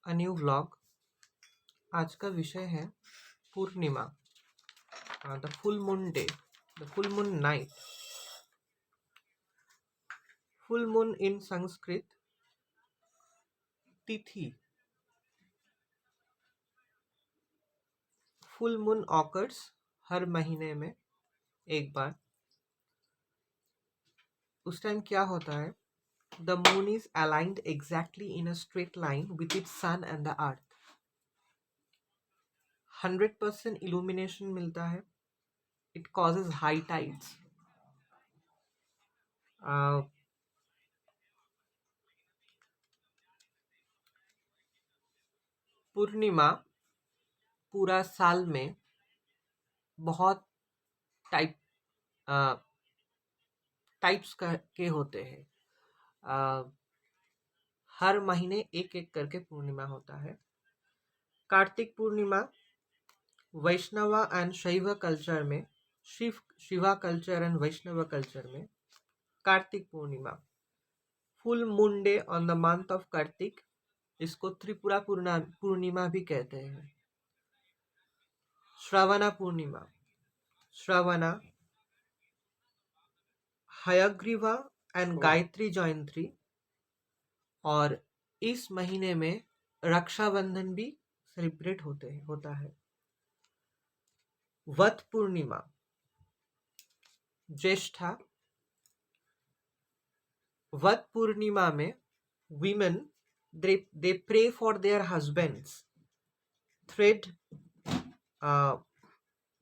A new vlog. आज का विषय है Purnima, the full moon day, the full moon night. Full moon in Sanskrit tithi. Full moon occurs हर महीने में एक बार। उस टाइम क्या होता है? The moon is aligned exactly in a straight line with its sun and the earth. 100% illumination मिलता है। It causes high tides. Purnima पूरा साल में बहुत टाइप टाइप्स के होते हैं। हर महीने एक एक करके पूर्णिमा होता है। कार्तिक पूर्णिमा वैष्णवा एंड शैव कल्चर में, Shiva culture and Vaishnav culture में Kartik Purnima. Full moon day on the month of Kartik, इसको त्रिपुरा पूर्णिमा भी कहते हैं। श्रवणा पूर्णिमा, श्रवणा, हयग्रीवा एंड गायत्री जयंती। और इस महीने में रक्षाबंधन भी सेलिब्रेट होता है। What Purnima, Jyeshtha. वट पूर्णिमा में women they pray for their husbands. Thread,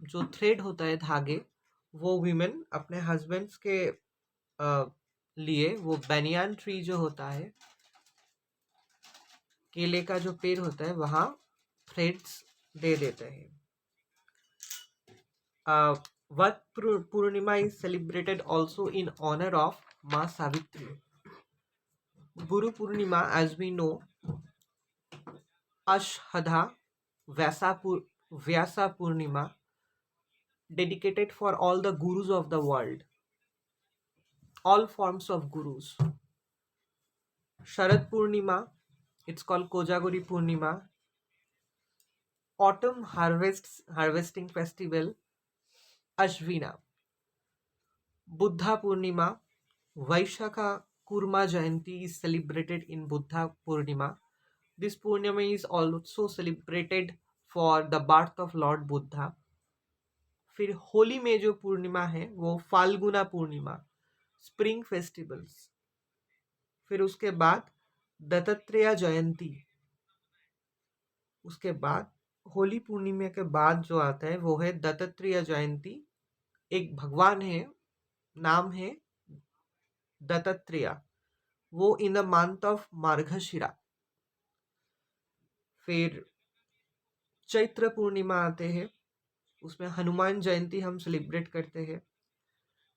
जो थ्रेड होता है धागे, वो women अपने हस्बैंड्स के लिए वो बनियान ट्री जो होता है, केले का जो पेड़ होता है, वहाँ थ्रेड्स दे देते हैं। Vat Purnima is celebrated also in honour of Maa Savitri. Guru Purnima, as we know, Ashadha Vyasa Purnima, dedicated for all the gurus of the world, all forms of gurus. Sharad Purnima, it's called Kojaguri Purnima. Autumn harvesting festival, Ashvina. Buddha Purnima, Vaishakha Kurma Jayanti is celebrated in Buddha Purnima. This Purnima is also celebrated for the birth of Lord Buddha. फिर होली में जो पूर्णिमा है वो फाल्गुना पूर्णिमा, spring festivals. फिर उसके बाद दत्तात्रेय जयंती। उसके बाद होली पूर्णिमा के बाद जो आता है वो है दत्तात्रेय जयंती। एक भगवान है, नाम है दत्तात्रेय, वो इन द मंथ ऑफ मार्गशिरा। फिर चैत्र पूर्णिमा आते हैं, उसमें हनुमान जयंती हम सेलिब्रेट करते हैं।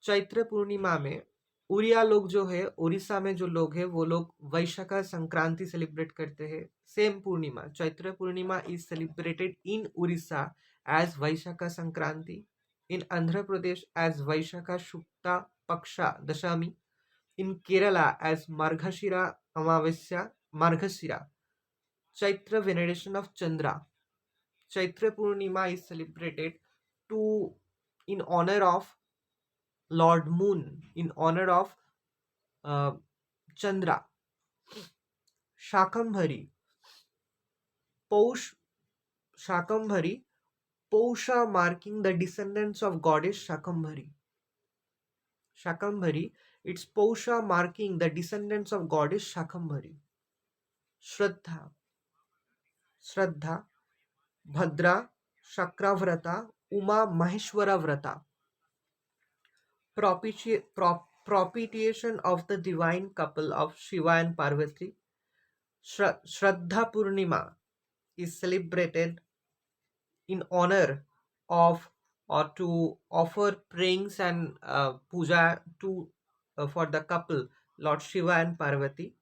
चैत्र पूर्णिमा में उड़िया लोग जो है, उड़ीसा में जो लोग हैं, वो लोग वैशाखा संक्रांति सेलिब्रेट करते हैं। Same Purnima, Chaitra Purnima is celebrated in Orissa as Vaishakha Sankranti, in Andhra Pradesh as Vaishakha Shukla Paksha Dashami, in Kerala as Margashira Amavasya Margashira. Chaitra veneration of Chandra. Chaitra Purnima is celebrated to in honor of Lord Moon, in honor of Chandra. Shakambhari, Shakambhari, Pausha marking the descendants of goddess Shakambhari. Shakambhari, it's Pausha marking the descendants of goddess Shakambhari. Shraddha, Bhadra, Shakravrata, Uma Maheshwara Vrata. Propitiation of the divine couple of Shiva and Parvati. Shraddha Purnima is celebrated in honor of or to offer prayings and puja to for the couple Lord Shiva and Parvati.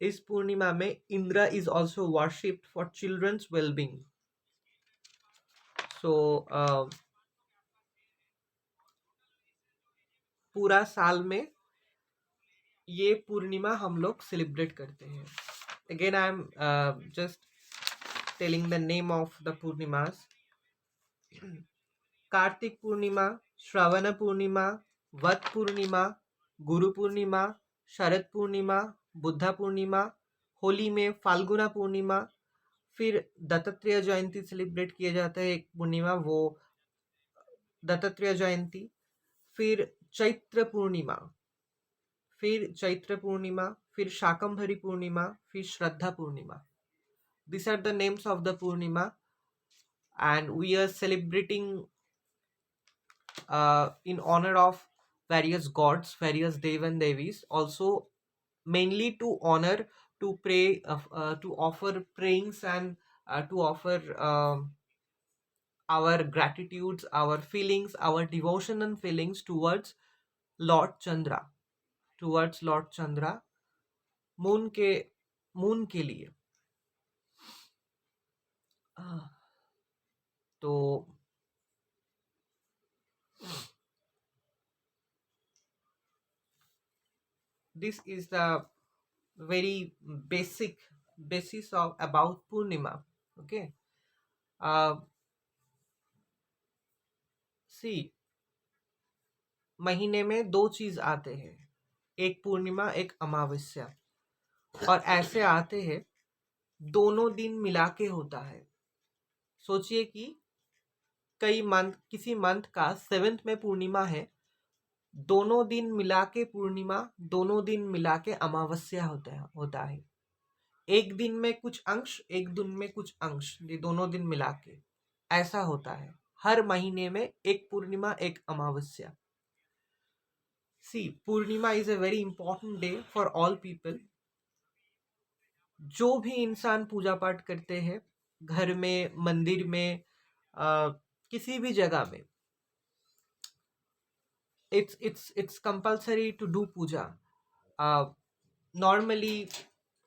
इस पूर्णिमा में Indra is also worshipped for children's well-being. So पूरा साल में ये पूर्णिमा हम लोग celebrate करते हैं. Again, I am just telling the name of the Purnimas. Kartik Purnima, Shravan Purnima, Vat Purnima, Guru Purnima, Sharad Purnima, Buddha पूर्णिमा, होली में फाल्गुना पूर्णिमा, फिर दत्तात्रेय जयंती सेलिब्रेट किया जाता है एक पूर्णिमा, वो दत्तात्रेय जयंती, फिर चैत्र पूर्णिमा, फिर शाकंभरी पूर्णिमा, फिर श्रद्धा पूर्णिमा. These are the names of the Purnima, and we are celebrating in honor of various gods, various Dev and Devis, also mainly to honor, to pray, to offer prayings, and to offer our gratitudes, our feelings, our devotion and feelings towards Lord Chandra, moon के लिए. तो this is the very basis of about Purnima. Okay. See, महीने में 2 चीज आते हैं, एक पूर्णिमा, एक अमावस्या, और ऐसे आते हैं दोनों दिन मिला के होता है. सोचिए कि किसी मंथ का 7th में पूर्णिमा है, दोनों दिन मिला के पूर्णिमा, दोनों दिन मिला के अमावस्या होता है. एक दिन में कुछ अंश, एक दिन में कुछ अंश, ये दोनों दिन मिला के ऐसा होता है. हर महीने में एक पूर्णिमा, एक अमावस्या. See, Purnima is a very important day for all people. जो भी इंसान पूजा पाठ करते हैं, घर में, मंदिर में, किसी भी जगह में, it's compulsory to do puja. Normally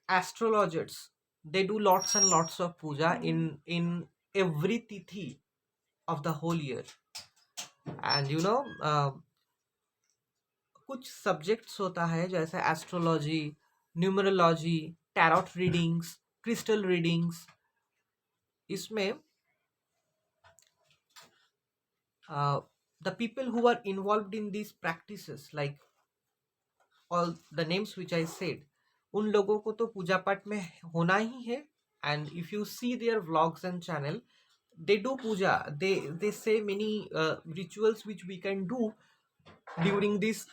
astrologers, they do lots and lots of puja in every tithi of the whole year. And कुछ सब्जेक्ट्स होता है जैसे astrology, numerology, tarot readings, crystal readings. इसमें the people who are involved in these practices, like all the names which I said, उन लोगों को तो पूजा पाठ में होना ही है. And if you see their vlogs and channel, they do puja. They say many rituals which we can do during these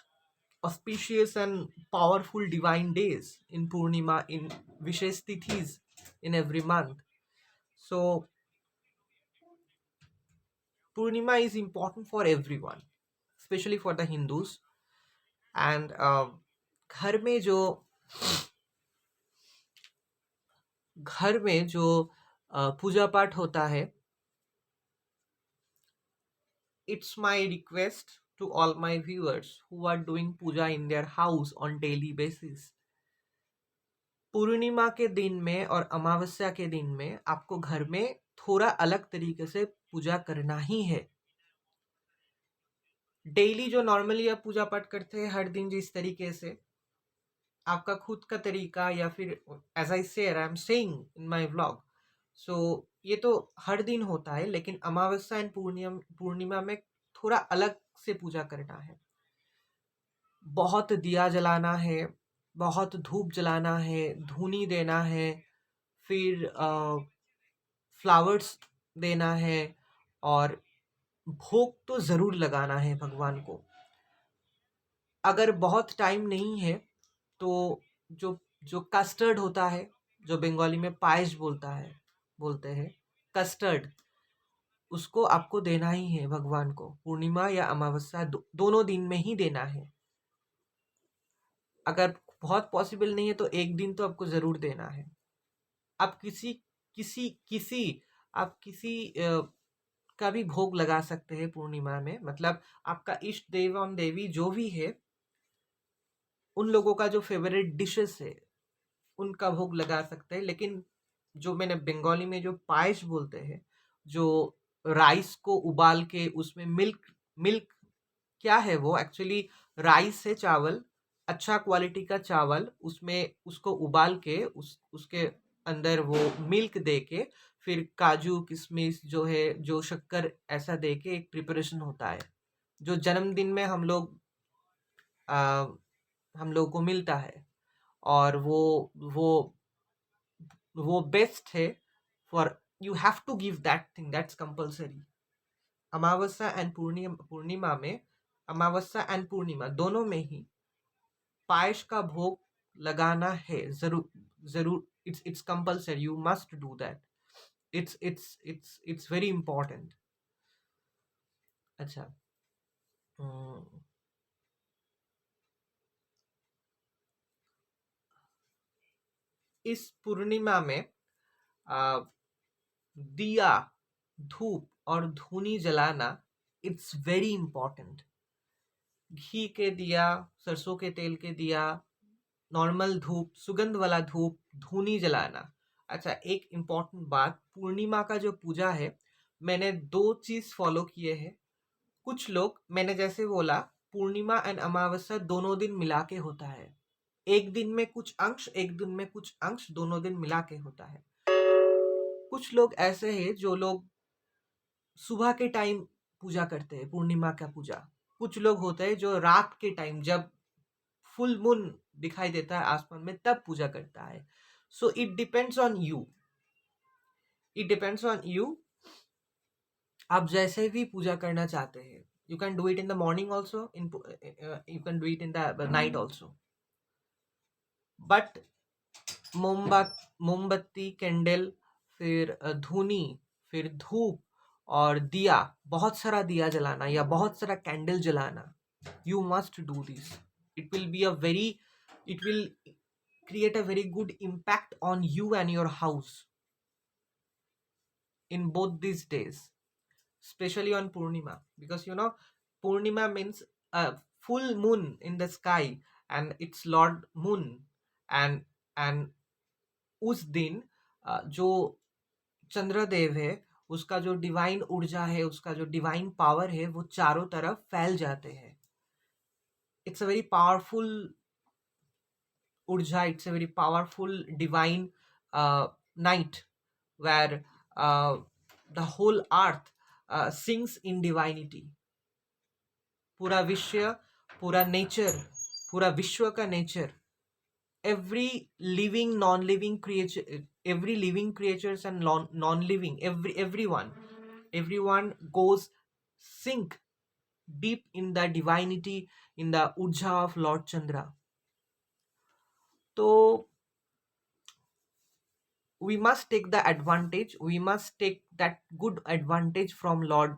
auspicious and powerful divine days in Purnima, in Vishesh Tithis in every month. So Purnima is important for everyone, especially for the Hindus. And घर में जो पूजा पाठ होता है, it's my request to all my viewers who are doing puja in their house on daily basis. पूर्णिमा के दिन में और अमावस्या के दिन में आपको घर में थोड़ा अलग तरीके से पूजा करना ही है. डेली जो नॉर्मली आप पूजा पाठ करते हैं हर दिन जिस तरीके से, आपका खुद का तरीका, या फिर as I say I am saying in my vlog, so ये तो हर दिन होता है, लेकिन अमावस्या एंड पूर्णिमा में थोड़ा अलग से पूजा करना है. बहुत दिया जलाना है, बहुत धूप जलाना है, धूनी देना है, फिर फ्लावर्स देना है, और भोग तो ज़रूर लगाना है भगवान को. अगर बहुत टाइम नहीं है तो जो कस्टर्ड होता है, जो बंगाली में पायस बोलते हैं कस्टर्ड, उसको आपको देना ही है भगवान को. पूर्णिमा या अमावस्या दोनों दिन में ही देना है. अगर बहुत पॉसिबल नहीं है तो एक दिन तो आपको ज़रूर देना है. आप किसी का भी भोग लगा सकते हैं पूर्णिमा में. मतलब आपका इष्ट देव और देवी जो भी है, उन लोगों का जो फेवरेट डिशेस है उनका भोग लगा सकते हैं. लेकिन जो मैंने बंगाली में जो पायस बोलते हैं, जो राइस को उबाल के उसमें मिल्क क्या है वो, एक्चुअली राइस है, चावल, अच्छा क्वालिटी का चावल, उसमें उसको उबाल के उसके अंदर वो मिल्क दे के फिर काजू किशमिश जो है, जो शक्कर, ऐसा दे के एक प्रिपरेशन होता है जो जन्मदिन में आ, हम लोग को मिलता है। और वो वो बेस्ट है for, you have to give that thing, that's compulsory. Amavasya and Purnima में, अमावस्या एंड पूर्णिमा दोनों में ही पायस का भोग लगाना है, जरूर जरूर। It's compulsory, you must do that. It's very important. अच्छा, हम्म, इस पूर्णिमा में आ, दिया, धूप और धूनी जलाना, इट्स वेरी इंपॉर्टेंट। घी के दिया, सरसों के तेल के दिया, नॉर्मल धूप, सुगंध वाला धूप, धूनी जलाना। अच्छा, एक इम्पॉर्टेंट बात, पूर्णिमा का जो पूजा है, मैंने दो चीज फॉलो किए हैं। कुछ लोग, मैंने जैसे बोला, पूर्णिमा एंड अमावस्या दोनों दिन मिला के होता है। एक दिन में कुछ अंश, एक दिन में कुछ अंश, दोनों दिन मिला के होता है। कुछ लोग ऐसे हैं जो लोग सुबह के टाइम पूजा करते हैं पूर्णिमा का पूजा। कुछ लोग होते हैं जो रात के टाइम, जब फुल मून दिखाई देता है आसमान में, तब पूजा करता है। So it depends on you, it depends on you. आप जैसे भी पूजा करना चाहते हैं, you can do it in the morning also, in you can do it in the night also. But मोमबत्ती, कैंडल, फिर धूनी, फिर धूप और दिया, बहुत सारा दिया जलाना या बहुत सारा कैंडल जलाना, you must do this. It will be a very, it will create a very good impact on you and your house in both these days, especially on Purnima, because Purnima means a full moon in the sky, and it's Lord Moon, and उस दिन जो चंद्रदेव है, उसका जो divine ऊर्जा है, उसका जो डिवाइन पावर है, वो चारों तरफ फैल जाते हैं। It's a very powerful urja, it's a very powerful divine night where the whole earth sings in divinity. पूरा विश्व, पूरा नेचर, पूरा विश्व का nature, every living, non-living creature, every living creatures and non-living, everyone goes sink deep in the divinity, in the urja of Lord Chandra. तो we must take the advantage, we must take that good advantage from Lord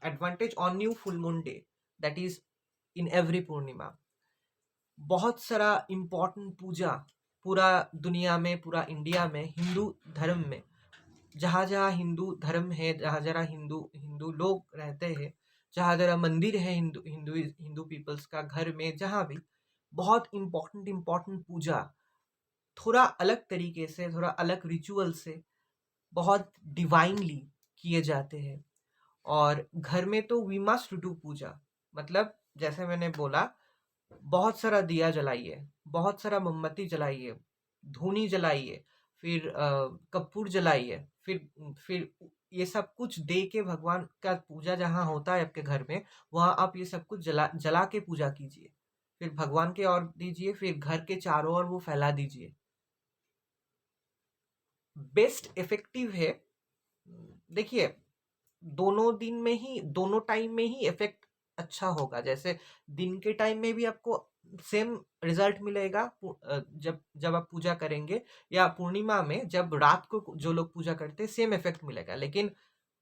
advantage on new full moon day, that is in every Purnima. बहुत सारा important पूजा पूरा दुनिया में, पूरा India में, हिंदू धर्म में, जहाँ जहाँ हिंदू धर्म है, जहाँ जहाँ हिंदू हिंदू लोग रहते हैं, जहाँ जहाँ मंदिर है हिंदू हिंदू हिंदू पीपल्स का, घर में जहाँ भी, बहुत इम्पोर्टेंट पूजा थोड़ा अलग तरीके से, थोड़ा अलग रिचुअल से, बहुत डिवाइनली किए जाते हैं। और घर में तो वी मस्ट डू पूजा, मतलब जैसे मैंने बोला, बहुत सारा दिया जलाइए, बहुत सारा मोमबत्ती जलाइए, धूनी जलाइए, फिर कपूर जलाइए, फिर ये सब कुछ दे के भगवान का पूजा जहाँ होता है आपके घर में, वहाँ आप ये सब कुछ जला जला के पूजा कीजिए, फिर भगवान के ओर दीजिए, फिर घर के चारों ओर वो फैला दीजिए। बेस्ट इफेक्टिव है। देखिए, दोनों दिन में ही, दोनों टाइम में ही इफेक्ट अच्छा होगा। जैसे दिन के टाइम में भी आपको सेम रिजल्ट मिलेगा जब जब आप पूजा करेंगे, या पूर्णिमा में जब रात को जो लोग पूजा करते हैं, सेम इफेक्ट मिलेगा। लेकिन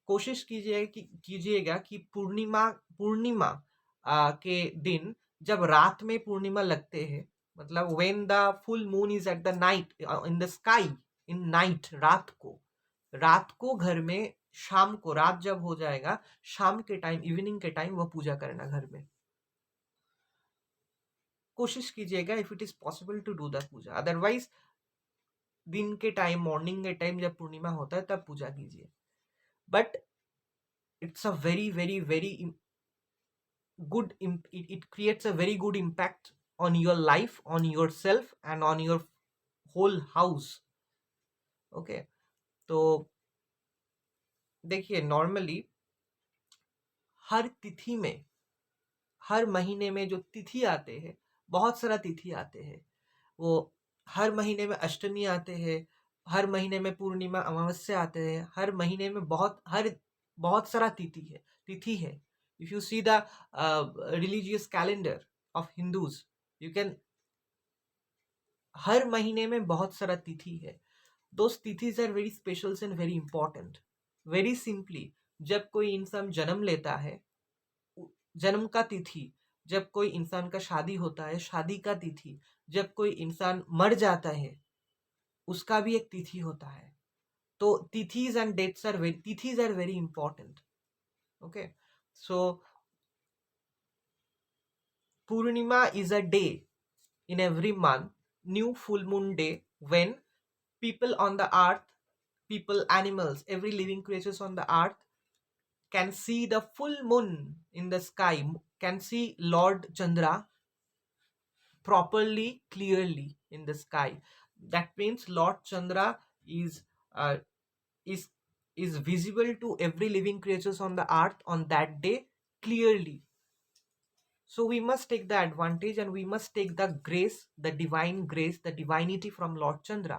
कोशिश कीजिएगा कि पूर्णिमा पूर्णिमा के दिन, जब रात में पूर्णिमा लगते हैं, मतलब when the full moon is at the night in the sky, in night, रात को घर में, शाम को, रात जब हो जाएगा, शाम के टाइम, इवनिंग के टाइम, वह पूजा करना घर में। कोशिश कीजिएगा if it is possible to do the puja. Otherwise दिन के टाइम, मॉर्निंग के टाइम जब पूर्णिमा होता है, तब पूजा कीजिए। But it's a very very very good it creates a very good impact on your life, on yourself, and on your whole house. Okay, तो देखिए, नॉर्मली हर तिथि में, हर महीने में जो तिथि आते हैं, बहुत सारा तिथि आते हैं। वो हर महीने में अष्टमी आते हैं, हर महीने में पूर्णिमा अमावस्या आते हैं, हर महीने में बहुत सारा तिथि है। If you see the religious calendar of Hindus, you can, हर महीने में बहुत सारा तिथि है। Those tithis are very special and very important. Very simply, जब कोई इंसान जन्म लेता है, जन्म का तिथि, जब कोई इंसान का शादी होता है, शादी का तिथि, जब कोई इंसान मर जाता है, उसका भी एक तिथि होता है। तो tithis are very important. Okay, so Purnima is a day in every month, new full moon day, when people on the earth, people, animals, every living creatures on the earth can see the full moon in the sky, can see Lord Chandra properly, clearly in the sky. That means Lord Chandra is uh, is is visible to every living creatures on the earth on that day clearly. So we must take the advantage, and we must take the grace, the divine grace, the divinity from Lord Chandra.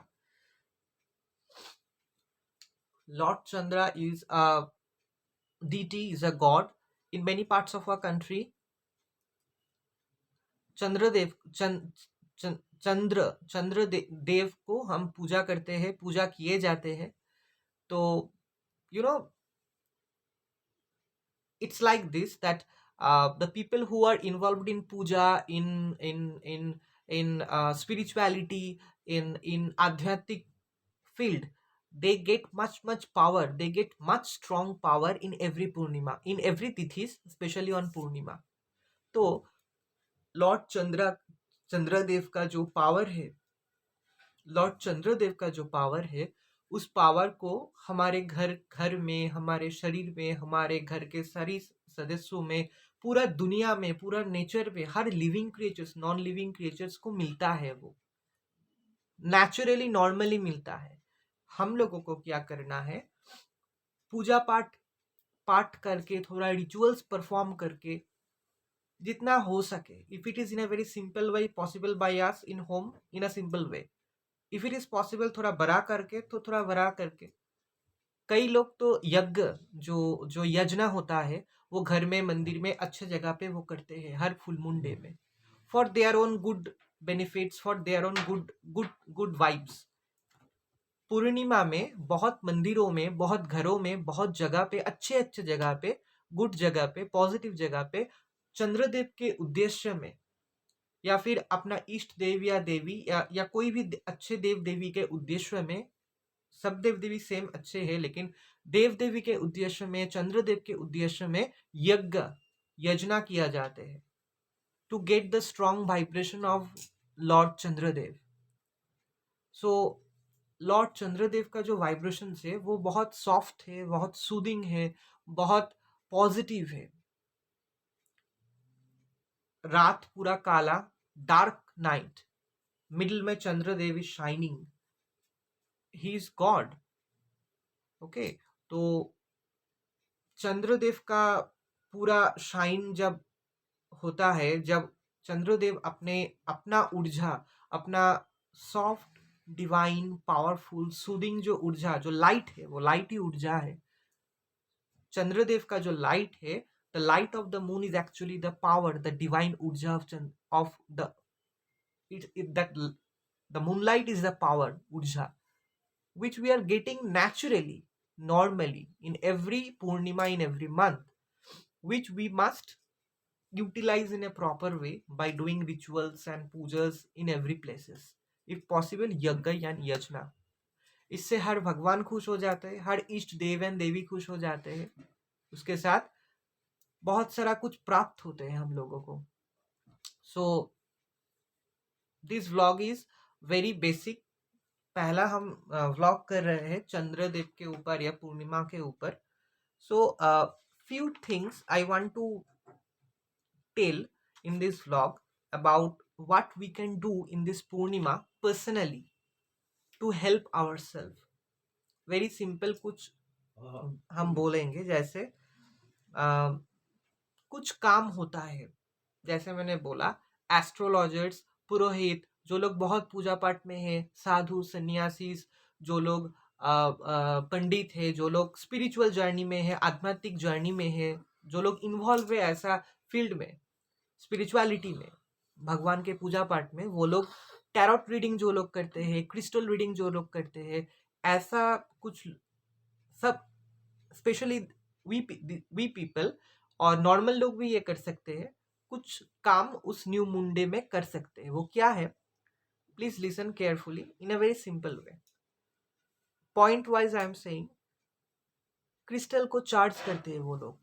Lord Chandra is a deity, is a god. In many parts of our country, Chandradev Dev को हम पूजा करते हैं, पूजा किए जाते हैं। तो you know, it's like this, that the people who are involved in puja, in spirituality, in adhyatmic field, they get much power, they get much strong power in every purnima, in every tithis, especially on purnima. तो Lord Chandradev का जो power है, Lord Chandradev का जो power है, उस power को हमारे घर में, हमारे शरीर में, हमारे घर के सारी सदस्यों में, पूरा दुनिया में, पूरा नेचर में, हर living creatures, non living creatures को मिलता है। वो नेचुरली, नॉर्मली मिलता है। हम लोगों को क्या करना है, पूजा पाठ पाठ करके, थोड़ा रिचुअल्स परफॉर्म करके, जितना हो सके, if it is in a very simple way possible by us in home, in a simple way, if it is possible थोड़ा बड़ा करके, तो थोड़ा बड़ा करके। कई लोग तो यज्ञ, जो जो यज्ञ होता है, वो घर में, मंदिर में, अच्छे जगह पे वो करते हैं हर फुल मून डे में, for their own good benefits, for their own good good good vibes. Purnima में बहुत मंदिरों में, बहुत घरों में, बहुत जगह पे, अच्छे अच्छे जगह पे, गुड जगह पे, पॉजिटिव जगह पे, चंद्रदेव के उद्देश्य में, या फिर अपना इष्ट देव या देवी, या कोई भी अच्छे देव देवी के उद्देश्य में, सब देव देवी सेम अच्छे हैं, लेकिन देव देवी के उद्देश्य में, चंद्रदेव के उद्देश्य में यज्ञ, यजना किया जाते हैं, to get the strong vibration of lord Chandradev. So lord Chandradev का जो वाइब्रेशन है, वो बहुत सॉफ्ट है, बहुत सूदिंग है, बहुत पॉजिटिव है। रात पूरा काला, डार्क नाइट, मिडिल में Chandradev is shining, he is God. Okay, तो चंद्रदेव का पूरा शाइन जब होता है, जब चंद्रदेव अपना ऊर्जा, अपना सॉफ्ट, डिवाइन, पावरफुल, सूदिंग जो ऊर्जा, जो लाइट है, वो लाइट ही ऊर्जा है। चंद्रदेव का जो लाइट है, the light of the moon is actually the power, the divine urja of the that, the moonlight is the power, urja, which we are getting naturally, normally, in every purnima, in every month, which we must utilize in a proper way by doing rituals and pujas in every places, if possible yagga and yajna। इससे हर भगवान खुश हो जाते हैं, हर इष्ट देव and देवी खुश हो जाते हैं, उसके साथ बहुत सारा कुछ प्राप्त होते हैं हम लोगों को। So this vlog is very basic. पहला हम व्लॉग कर रहे हैं चंद्रदेव के ऊपर या पूर्णिमा के ऊपर। सो few things I want to tell in this vlog about what we can do in this Purnima personally to help ourselves. Very simple कुछ हम बोलेंगे, जैसे कुछ काम होता है, जैसे मैंने बोला एस्ट्रोलॉजर्स, पुरोहित, जो लोग बहुत पूजा पाठ में है, साधु सन्यासी, जो लोग पंडित है, जो लोग स्पिरिचुअल जर्नी में है, आध्यात्मिक जर्नी में है, जो लोग इन्वॉल्व है ऐसा फील्ड में, स्पिरिचुअलिटी में, भगवान के पूजा पाठ में, वो लोग टैरोट रीडिंग जो लोग करते हैं, क्रिस्टल रीडिंग जो लोग करते हैं, ऐसा कुछ सब, स्पेशली वी पीपल, और नॉर्मल लोग भी ये कर सकते हैं, कुछ काम उस न्यू मुंडे में कर सकते हैं। वो क्या है, please listen carefully in a very simple way, point wise I am saying. Crystal को चार्ज करते हैं वो लोग,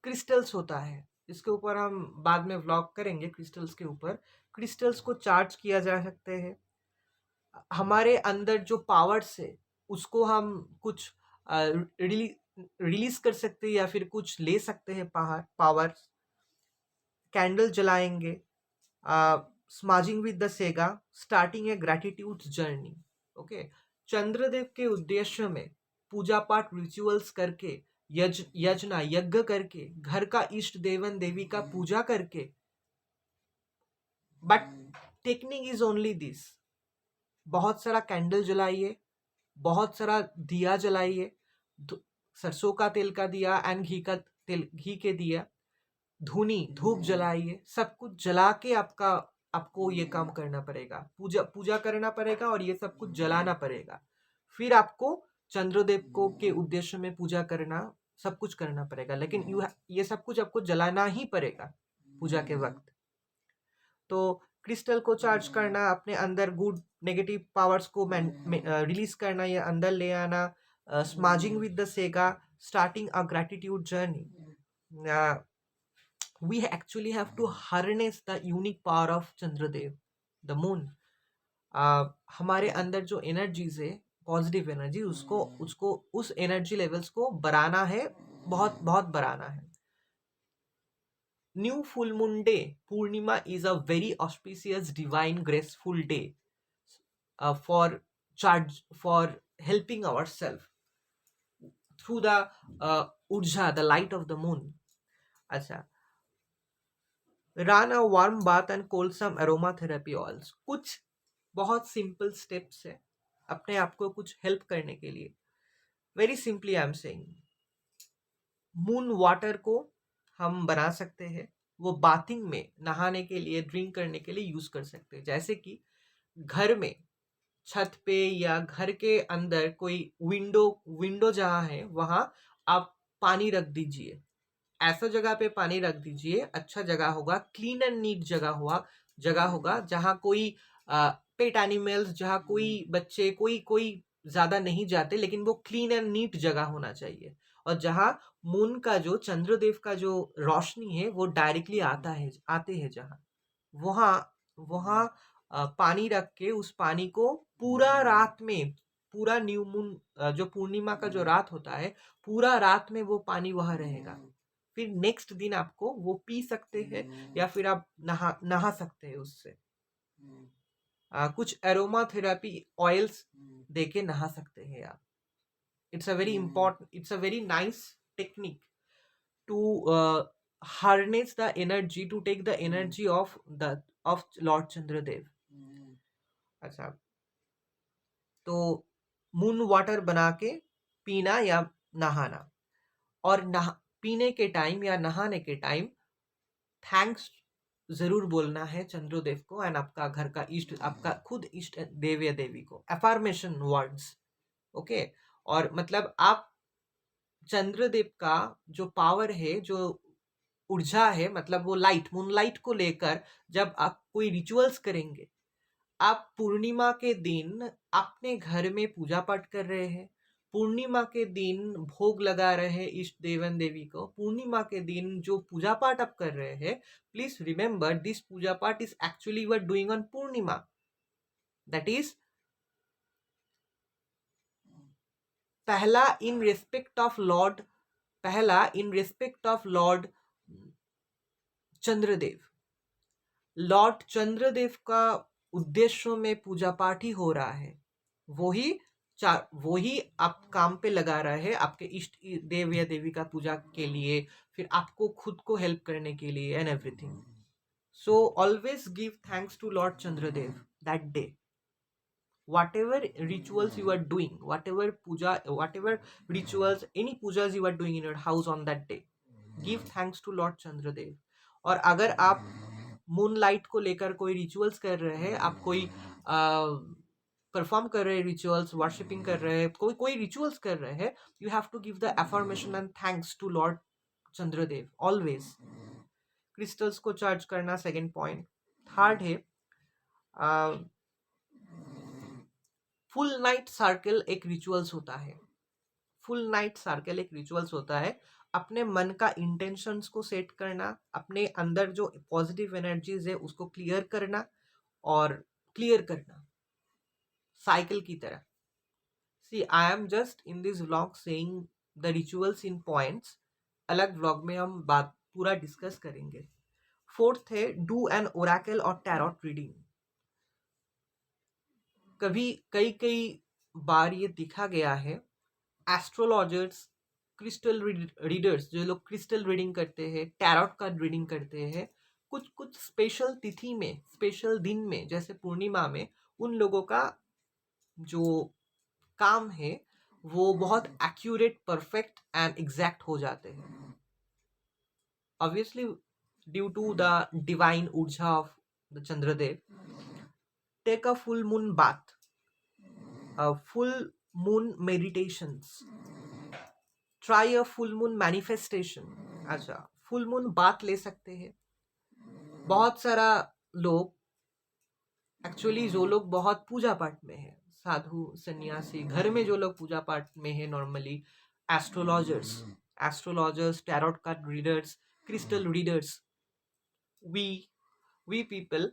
क्रिस्टल्स होता है, इसके ऊपर हम बाद में व्लॉग करेंगे क्रिस्टल्स के ऊपर। क्रिस्टल्स को चार्ज किया जा सकते हैं, हमारे अंदर जो पावर्स है उसको हम कुछ रिलीज कर सकते हैं या फिर कुछ ले सकते हैं पावर। कैंडल जलाएंगे, smudging with the sage, starting a gratitude journey. Okay, Chandradev के उद्देश्य में पूजा पाठ रिचुअल्स करके, यज्ञ यज्ञ करके, घर का इष्ट देवन देवी का पूजा करके, but technique is only this, बहुत सारा कैंडल जलाइए, बहुत सारा दिया जलाइए, सरसों का तेल का दिया एंड घी का तेल, घी के दिया, धूनी धूप जलाइए, सब कुछ जला के आपको ये काम करना पड़ेगा, पूजा करना पड़ेगा और ये सब कुछ जलाना पड़ेगा। फिर आपको चंद्रदेव को के उद्देश्य में पूजा करना, सब कुछ करना पड़ेगा, लेकिन ये सब कुछ आपको जलाना ही पड़ेगा पूजा के वक्त। तो क्रिस्टल को चार्ज करना, अपने अंदर गुड नेगेटिव पावर्स को रिलीज करना या अंदर ले आना, smudging with the sage, starting a gratitude journey. We actually have to harness the unique power of Chandradev, the moon. हमारे अंदर जो एनर्जीज है, पॉजिटिव एनर्जी, उसको उसको उस एनर्जी लेवल्स को बढ़ाना है, बहुत बहुत बढ़ाना है। New full moon day, Purnima, is a very auspicious divine graceful day for helping ourselves through the urja, the light of the moon. अच्छा, run a warm bath and cold some aromatherapy oils. कुछ बहुत simple steps है अपने आप को कुछ help करने के लिए। Very simply I am saying, moon water को हम बना सकते हैं, वो बाथिंग में, नहाने के लिए, ड्रिंक करने के लिए यूज कर सकते हैं। जैसे कि घर में छत पे या घर के अंदर कोई विंडो जहाँ है वहां आप पानी रख दीजिए, ऐसा जगह पे पानी रख दीजिए, अच्छा जगह होगा, क्लीन एंड नीट जगह होगा जहाँ कोई पेट एनिमल्स, जहाँ कोई बच्चे, कोई ज्यादा नहीं जाते, लेकिन वो क्लीन एंड नीट जगह होना चाहिए। और जहाँ मून का जो, चंद्रदेव का जो रोशनी है वो डायरेक्टली आते हैं जहाँ, वहाँ वहाँ पानी रख के उस पानी को पूरा रात में, पूरा न्यू मून जो पूर्णिमा का जो रात होता है, पूरा रात में वो पानी वहाँ रहेगा। फिर नेक्स्ट दिन आपको वो पी सकते हैं या फिर आप नहा सकते हैं उससे। कुछ एरोमा थेरेपी ऑयल्स देके नहा सकते हैं आप। It's a very important, it's a very nice technique to harness the energy, to take the energy of Lord Chandradev. अच्छा, तो मून वाटर बना के पीना या नहाना, और पीने के टाइम या नहाने के टाइम थैंक्स जरूर बोलना है चंद्रदेव को एंड आपका घर का इष्ट, आपका खुद इष्ट देव या देवी को, अफर्मेशन वर्ड्स। ओके, और मतलब आप चंद्रदेव का जो पावर है, जो ऊर्जा है, मतलब वो लाइट, मूनलाइट को लेकर जब आप कोई रिचुअल्स करेंगे, आप पूर्णिमा के दिन अपने घर में पूजा पाठ कर रहे हैं, पूर्णिमा के दिन भोग लगा रहे हैं इष्ट देवन देवी को, पूर्णिमा के दिन जो पूजा पाठ आप कर रहे हैं, please remember this puja path is actually we are doing on Purnima, that is पहला in respect of lord Chandradev. Lord Chandradev का उद्देश्यों में पूजा पाठ ही हो रहा है, वही वही आप काम पे लगा रहा है आपके इष्ट देव या देवी का पूजा के लिए, फिर आपको खुद को हेल्प करने के लिए and everything. So always give thanks to lord Chandradev that day. Whatever rituals you are doing, whatever puja, whatever rituals, any pujas you are doing in your house on that day, give thanks to Lord Chandradev. और अगर आप moon light को लेकर कोई rituals कर रहे हैं, आप कोई परफॉर्म कर रहे हैं रिचुअल्स, वर्शिपिंग कर रहे हैं, कोई कोई रिचुअल्स कर रहे हैं, you have to give the affirmation and thanks to lord Chandradev always. Crystals को चार्ज करना सेकेंड पॉइंट. थर्ड है फुल नाइट सर्कल. एक रिचुअल्स होता है, फुल नाइट सर्कल एक रिचुअल्स होता है. अपने मन का इंटेंशंस को सेट करना, अपने अंदर जो पॉजिटिव एनर्जीज है उसको क्लियर करना और क्लियर करना साइकिल की तरह. See I am just in this vlog saying the rituals in points. अलग व्लॉग में हम बात पूरा डिस्कस करेंगे. फोर्थ है डू एन ओरेकल और टैरोट रीडिंग. कभी कई कई बार ये दिखा गया है एस्ट्रोलॉजर्स, क्रिस्टल रीडर्स, जो लोग क्रिस्टल रीडिंग करते हैं, टैरोट कार्ड रीडिंग करते हैं, कुछ कुछ स्पेशल तिथि में, स्पेशल दिन में, जैसे पूर्णिमा में, उन लोगों का जो काम है वो बहुत एक्यूरेट, परफेक्ट एंड एग्जैक्ट हो जाते हैं. Obviously due to the divine urja of the Chandradev. Take a full moon bath, full moon meditations, try a full moon manifestation. अच्छा, फुल मून बात ले सकते हैं. बहुत सारा लोग, एक्चुअली जो लोग बहुत पूजा पाठ में है, साधु सन्यासी, घर में जो लोग पूजा पाठ में है, normally astrologers, tarot card readers, crystal readers, we people,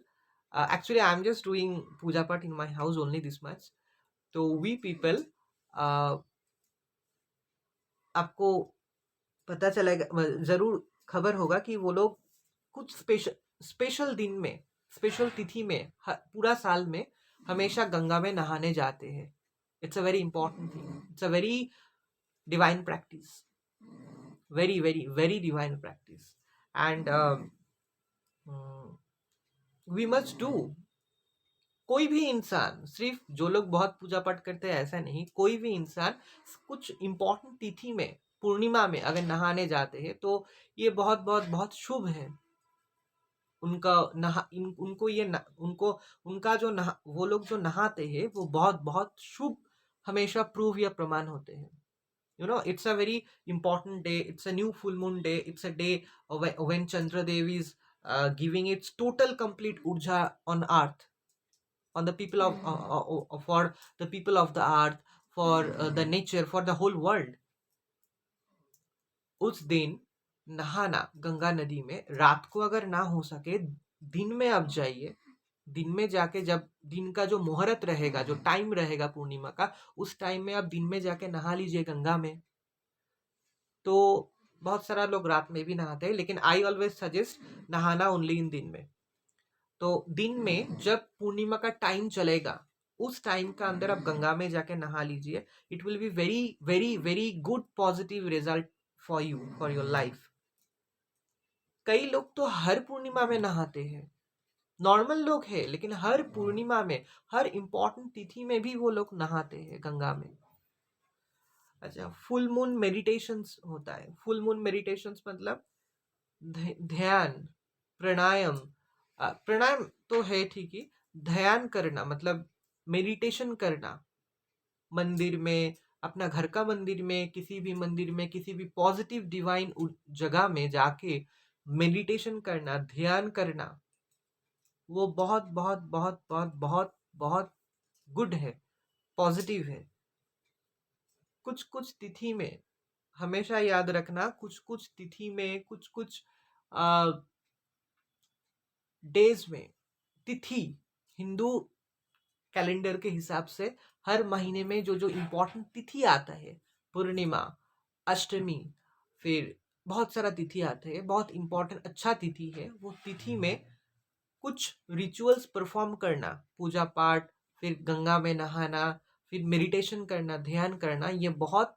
actually I am just doing puja part in my house only this much. तो we people, आपको पता चलेगा, जरूर खबर होगा कि वो लोग कुछ स्पेशल दिन में, स्पेशल तिथि में, पूरा साल में हमेशा गंगा में नहाने जाते हैं. It's a very important thing, it's a very divine practice, very very very divine practice. And we must do. कोई भी इंसान, सिर्फ जो लोग बहुत पूजा पाठ करते हैं ऐसा नहीं, कोई भी इंसान कुछ इम्पोर्टेंट तिथि में, पूर्णिमा में अगर नहाने जाते हैं तो ये बहुत बहुत बहुत शुभ है. उनका उनको ये उनको उनका जो वो लोग जो नहाते हैं वो बहुत बहुत शुभ हमेशा प्रूव या प्रमाण होते हैं. It's a very important day, it's a new full moon day, it's a day when Chandradev is giving its total complete urja on earth, on the people of for the people of the earth, for the nature, for the whole world. उस दिन नहाना गंगा नदी में, रात को अगर ना हो सके दिन में आप जाइए. दिन में जाके, जब दिन का जो मुहूर्त रहेगा, जो टाइम रहेगा पूर्णिमा का, उस टाइम में आप दिन में जाके नहा लीजिए गंगा में. तो बहुत सारा लोग रात में भी नहाते हैं, लेकिन आई ऑलवेज सजेस्ट नहाना ओनली इन दिन में. तो दिन में जब पूर्णिमा का टाइम चलेगा, उस टाइम का अंदर आप गंगा में जाके नहा लीजिए. It will be very very very good positive result for you, for your life. कई लोग तो हर पूर्णिमा में नहाते हैं, नॉर्मल लोग हैं, लेकिन हर पूर्णिमा में, हर इंपॉर्टेंट तिथि में भी वो लोग नहाते हैं गंगा में. अच्छा, फुल मून मेडिटेशंस होता है. फुल मून मेडिटेशंस मतलब ध्यान, प्राणायाम. प्राणायाम तो है ठीक ही, ध्यान करना मतलब मेडिटेशन करना. मंदिर में, अपना घर का मंदिर में, किसी भी मंदिर में, किसी भी पॉजिटिव डिवाइन जगह में जाके मेडिटेशन करना, ध्यान करना, वो बहुत बहुत बहुत बहुत बहुत बहुत गुड है, पॉजिटिव है. कुछ कुछ तिथि में, हमेशा याद रखना, कुछ कुछ तिथि में, कुछ कुछ डेज में, तिथि हिंदू कैलेंडर के हिसाब से हर महीने में जो जो इम्पोर्टेंट तिथि आता है, पूर्णिमा, अष्टमी, फिर बहुत सारा तिथि आते हैं, बहुत इम्पोर्टेंट अच्छा तिथि है, वो तिथि में कुछ रिचुअल्स परफॉर्म करना, पूजा पाठ, फिर गंगा में नहाना, फिर मेडिटेशन करना, ध्यान करना, ये बहुत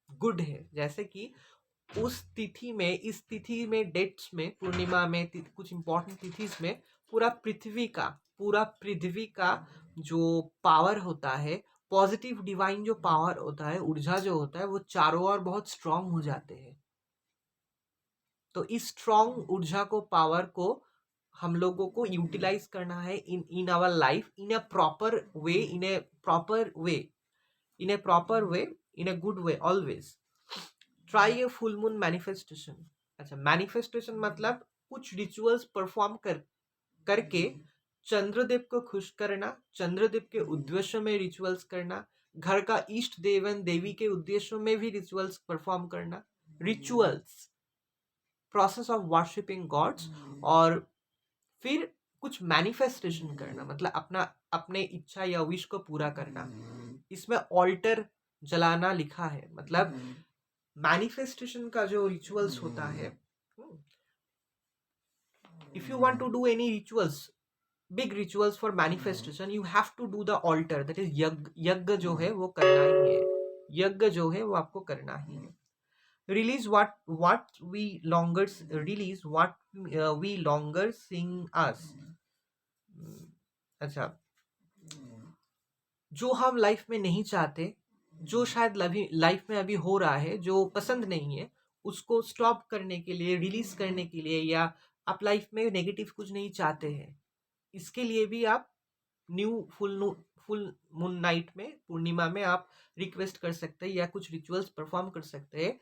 गुड है। जैसे कि उस तिथि में, इस तिथि में, डेट्स में, पूर्णिमा में, कुछ इंपॉर्टेंट तिथिस में पूरा पृथ्वी का जो पावर होता है, पॉजिटिव डिवाइन जो पावर होता है, ऊर्जा जो होता है, वो चारों ओर बहुत स्ट्रांग हो जाते हैं। तो इस स्ट्रांग ऊर्जा को, पावर को हम लोगों को यूटिलाइज करना है in our life in a proper way, in a good way always. Try a full moon manifestation. अच्छा, मैनिफेस्टेशन मतलब कुछ रिचुअल्स परफॉर्म करके चंद्रदेव को खुश करना, चंद्रदेव के उद्देश्य में रिचुअल्स करना, घर का इष्ट देवन देवी के उद्देश्यों में भी रिचुअल्स परफॉर्म करना। Rituals, process of worshipping gods. और फिर कुछ मैनिफेस्टेशन करना, मतलब अपने इच्छा या विश को पूरा करना। इसमें ऑल्टर जलाना लिखा है। मतलब मैनिफेस्टेशन का जो रिचुअल्स होता है, if you want to do any rituals, big rituals for manifestation, you have to do the altar, that is yajna जो है वो करना ही है। यज्ञ जो है वो आपको करना ही है। Release what we longer release what we longer sing us। अच्छा, जो हम लाइफ में नहीं चाहते, जो शायद लाइफ में अभी हो रहा है, जो पसंद नहीं है, उसको स्टॉप करने के लिए, रिलीज करने के लिए, या आप लाइफ में नेगेटिव कुछ नहीं चाहते हैं, इसके लिए भी आप न्यू फुल मून नाइट में, पूर्णिमा में आप रिक्वेस्ट कर सकते हैं या कुछ रिचुअल्स परफॉर्म कर सकते हैं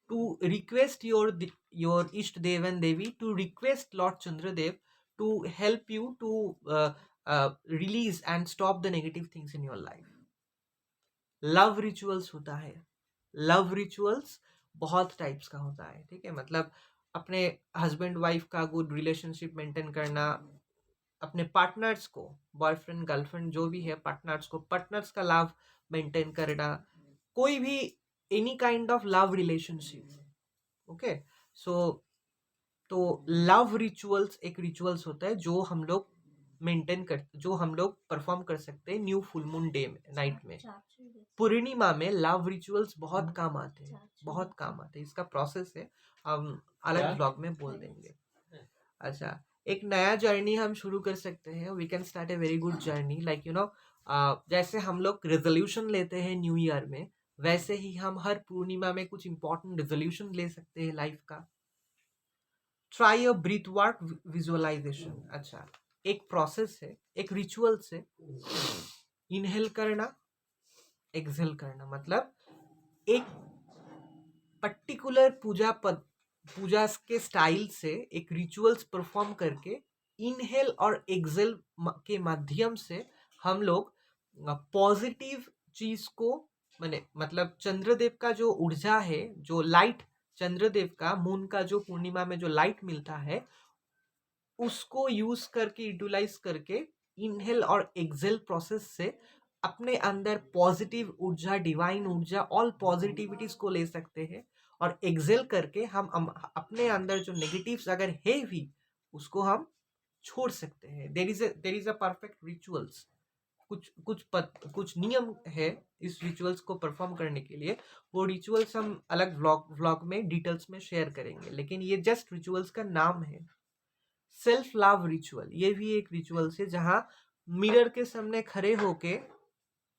to request your Ishт Dev and Devi, to request Lord Chandradev to help you to release and stop the negative things in your life। Love rituals होता है। लव रिचुअल्स बहुत टाइप्स का होता है, ठीक है। मतलब अपने हस्बैंड वाइफ का गुड रिलेशनशिप मेंटेन करना, अपने पार्टनर्स को, बॉयफ्रेंड गर्लफ्रेंड जो भी है, पार्टनर्स का लव मेंटेन करना, कोई भी any kind of love relationship. Okay, so तो लव रिचुअल्स एक रिचुअल्स होता है जो हम लोग जो हम लोग परफॉर्म कर सकते हैं न्यू फुल मून डे में, नाइट में, पूर्णिमा में। लव रिचुअल्स बहुत काम आते हैं, बहुत काम आते हैं। इसका प्रोसेस है, हम अलग ब्लॉग में बोल देंगे। अच्छा, एक नया जर्नी हम शुरू कर सकते हैं। We can start a very good journey, like you know, जैसे हम लोग रेजोल्यूशन लेते हैं न्यू ईयर में, वैसे ही हम हर पूर्णिमा में कुछ इंपॉर्टेंट रेजोल्यूशन ले सकते हैं लाइफ का। Try a breath work visualization. अच्छा, एक प्रोसेस है, एक रिचुअल से इनहेल करना, एक्सहेल करना, मतलब एक पर्टिकुलर पूजा के स्टाइल से एक रिचुअल्स परफॉर्म करके इनहेल और एक्सहेल के माध्यम से हम लोग पॉजिटिव चीज को, मतलब चंद्रदेव का जो ऊर्जा है, जो लाइट, चंद्रदेव का, मून का जो पूर्णिमा में जो लाइट मिलता है, उसको यूज करके, यूटिलाइज करके, इनहेल और एक्सहेल प्रोसेस से अपने अंदर पॉजिटिव ऊर्जा, डिवाइन ऊर्जा, ऑल पॉजिटिविटीज को ले सकते हैं। और एक्सहेल करके हम अपने अंदर जो नेगेटिव्स अगर है भी, उसको हम छोड़ सकते हैं। There is a perfect rituals. कुछ नियम है इस रिचुअल्स को परफॉर्म करने के लिए। वो रिचुअल्स हम अलग व्लॉग में डिटेल्स में शेयर करेंगे, लेकिन ये जस्ट रिचुअल्स का नाम है। सेल्फ लव रिचुअल, ये भी एक रिचुअल है जहां मिरर के सामने खड़े होके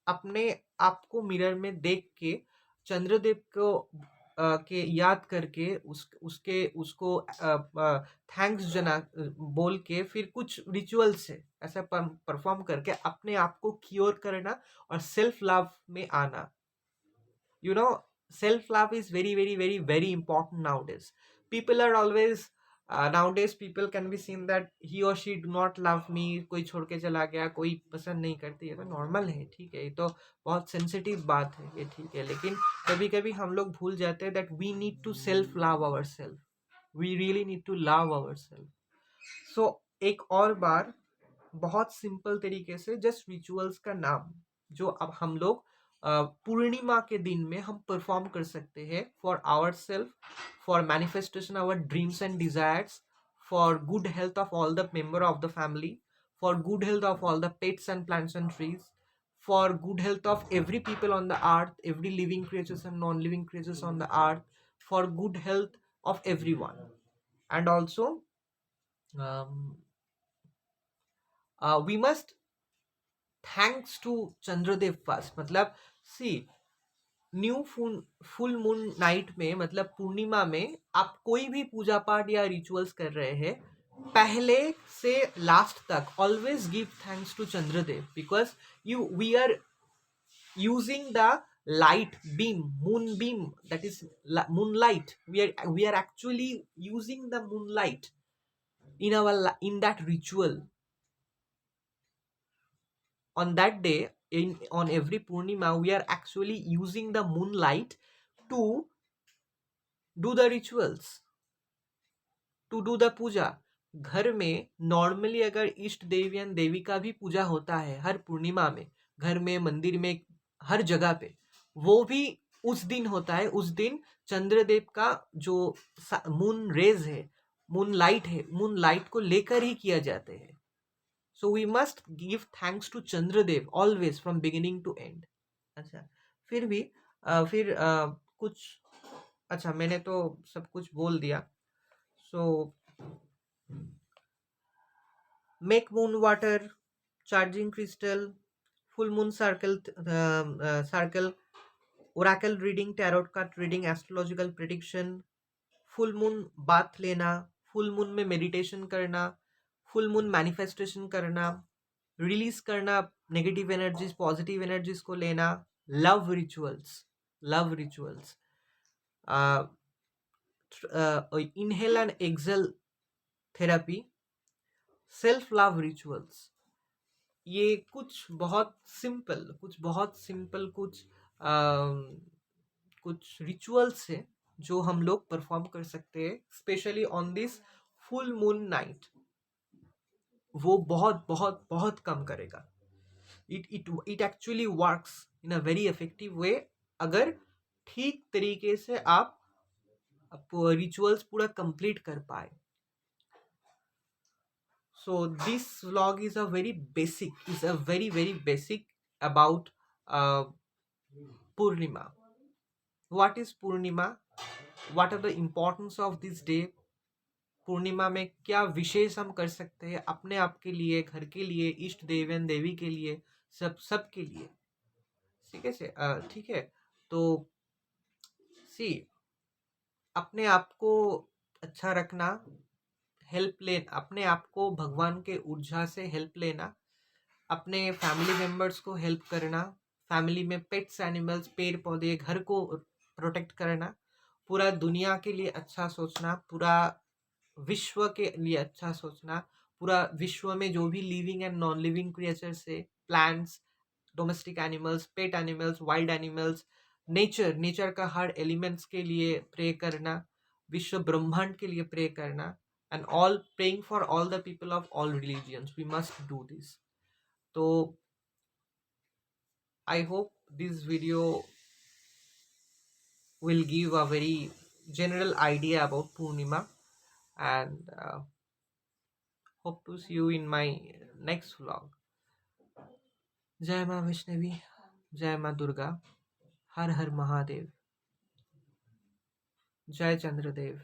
अपने आप को मिरर में देख के चंद्रदेव को के याद करके उसको थैंक्स बोल के, फिर कुछ रिचुअल से ऐसा परफॉर्म करके अपने आप को क्योर करना और सेल्फ लव में आना। you know, self love is very very very very important nowadays. People are always nowadays people can be seen that he or she do not love me, कोई छोड़ के चला गया, कोई पसंद नहीं करती, ये तो नॉर्मल है, ठीक है, ये तो बहुत सेंसिटिव बात है, ये ठीक है। लेकिन कभी कभी हम लोग भूल जाते हैं that we need to self love our self, we really need to love our self. So एक और बार बहुत सिंपल तरीके से जस्ट रिचुअल्स का नाम जो अब हम लोग पूर्णिमा के दिन में हम परफॉर्म कर सकते हैं for our self, for manifestation our dreams and desires, for good health of all the member of the family, for good health of all the pets and plants and trees, for good health of every people on the earth, every living creatures and non-living creatures on the earth, for good health of everyone. And also, um, we must thanks to Chandradev first. मतलब see, new full moon night में, मतलब पूर्णिमा में, आप कोई भी पूजा पाठ या rituals कर रहे हैं, पहले से लास्ट तक always give thanks to Chandradev, because you we are using the light beam, moon beam, that is moonlight. We are actually using the moonlight in in that ritual. On that day, on every Purnima, we are actually using the moonlight to do the rituals, to do the puja. घर में normally अगर इष्ट देवी या देवी का भी पूजा होता है हर पूर्णिमा में, घर में, मंदिर में, हर जगह पे, वो भी उस दिन होता है. उस दिन चंद्रदेव का जो मून रेज है, मून लाइट है, मून लाइट को लेकर ही किया जाते हैं. So we must give thanks to Chandradev always from beginning to end. अच्छा, फिर भी फिर कुछ, अच्छा मैंने तो सब कुछ बोल दिया. So make moon water, charging crystal, full moon circle, oracle reading, tarot card reading, astrological prediction, full moon bath लेना, full moon में meditation करना, full moon manifestation करना, release करना negative energies, positive energies को लेना, love rituals, uh, inhale and exhale therapy, self love rituals. ये कुछ बहुत सिंपल, कुछ रिचुअल्स है जो हम लोग परफॉर्म कर सकते हैं, specially on this full moon night. वो बहुत बहुत बहुत कम करेगा. It actually works in a very effective way, अगर ठीक तरीके से आप रिचुअल्स पूरा कंप्लीट कर पाए. So this vlog is a very basic about Purnima. What is Purnima? What are the importance of this day? पूर्णिमा में क्या विशेष हम कर सकते हैं अपने आप के लिए, घर के लिए, इष्ट देवन देवी के लिए, सब के लिए. ठीक है से ठीक है. तो सी, अपने आप को अच्छा रखना, अपने आप को भगवान के ऊर्जा से हेल्प लेना, अपने फैमिली मेंबर्स को हेल्प करना, फैमिली में पेट्स, एनिमल्स, पेड़ पौधे, घर को प्रोटेक्ट करना, पूरा दुनिया के लिए अच्छा सोचना, पूरा विश्व के लिए अच्छा सोचना, पूरा विश्व में जो भी living and non living creatures है, plants, domestic animals, pet animals, wild animals, nature का हर एलिमेंट्स के लिए प्रे करना, विश्व ब्रह्मांड के लिए प्रे करना, and all praying for all the people of all religions. We must do this. तो I hope this video will give a very general idea about Purnima, and hope to see you in my next vlog. जय माँ वैष्णवी, जय माँ दुर्गा, हर हर महादेव, जय चंद्रदेव.